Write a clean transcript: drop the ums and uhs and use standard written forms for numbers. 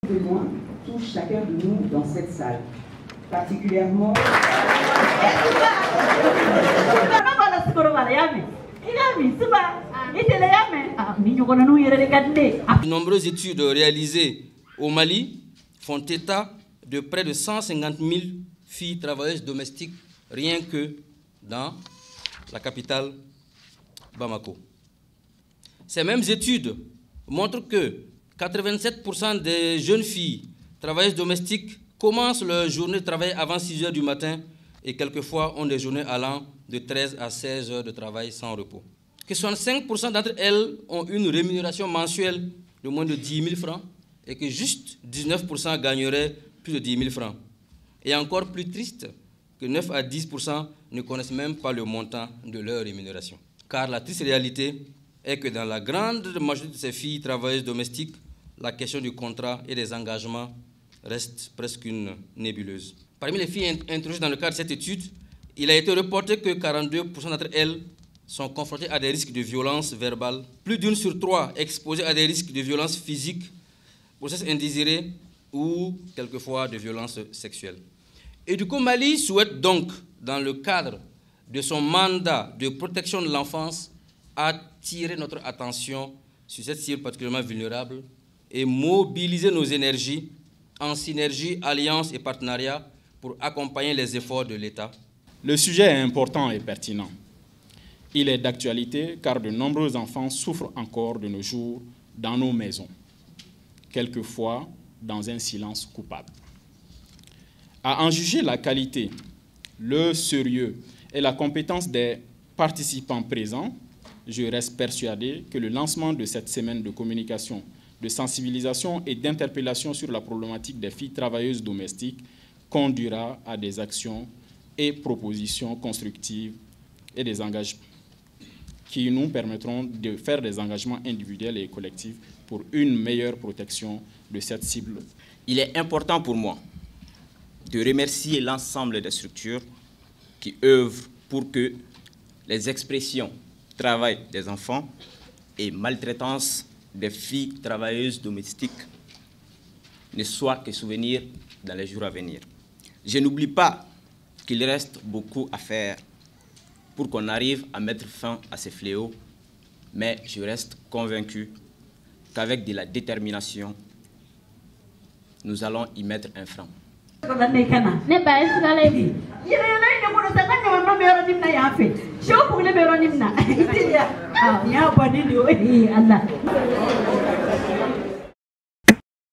De loin, touche chacun de nous dans cette salle. Particulièrement... De nombreuses études réalisées au Mali font état de près de 150 000 filles travailleuses domestiques rien que dans la capitale Bamako. Ces mêmes études montrent que 87% des jeunes filles travailleuses domestiques commencent leur journée de travail avant 6 heures du matin et quelquefois ont des journées allant de 13 à 16 heures de travail sans repos. Que 65% d'entre elles ont une rémunération mensuelle de moins de 10 000 francs et que juste 19% gagneraient plus de 10 000 francs. Et encore plus triste, que 9 à 10% ne connaissent même pas le montant de leur rémunération. Car la triste réalité est que dans la grande majorité de ces filles travailleuses domestiques, la question du contrat et des engagements reste presque une nébuleuse. Parmi les filles introduites dans le cadre de cette étude, il a été reporté que 42% d'entre elles sont confrontées à des risques de violence verbale, plus d'une sur 3 exposées à des risques de violence physique, grossesse indésirée ou quelquefois de violence sexuelle. Et du coup, Mali souhaite donc, dans le cadre de son mandat de protection de l'enfance, attirer notre attention sur cette cible particulièrement vulnérable et mobiliser nos énergies en synergie, alliance et partenariat pour accompagner les efforts de l'État. Le sujet est important et pertinent. Il est d'actualité car de nombreux enfants souffrent encore de nos jours dans nos maisons, quelquefois dans un silence coupable. À en juger la qualité, le sérieux et la compétence des participants présents, je reste persuadé que le lancement de cette semaine de communication, de sensibilisation et d'interpellation sur la problématique des filles travailleuses domestiques conduira à des actions et propositions constructives et des engagements qui nous permettront de faire des engagements individuels et collectifs pour une meilleure protection de cette cible. Il est important pour moi de remercier l'ensemble des structures qui œuvrent pour que les expressions travail des enfants et maltraitance des filles travailleuses domestiques ne soient que souvenirs dans les jours à venir. Je n'oublie pas qu'il reste beaucoup à faire pour qu'on arrive à mettre fin à ces fléaux, mais je reste convaincu qu'avec de la détermination, nous allons y mettre un frein.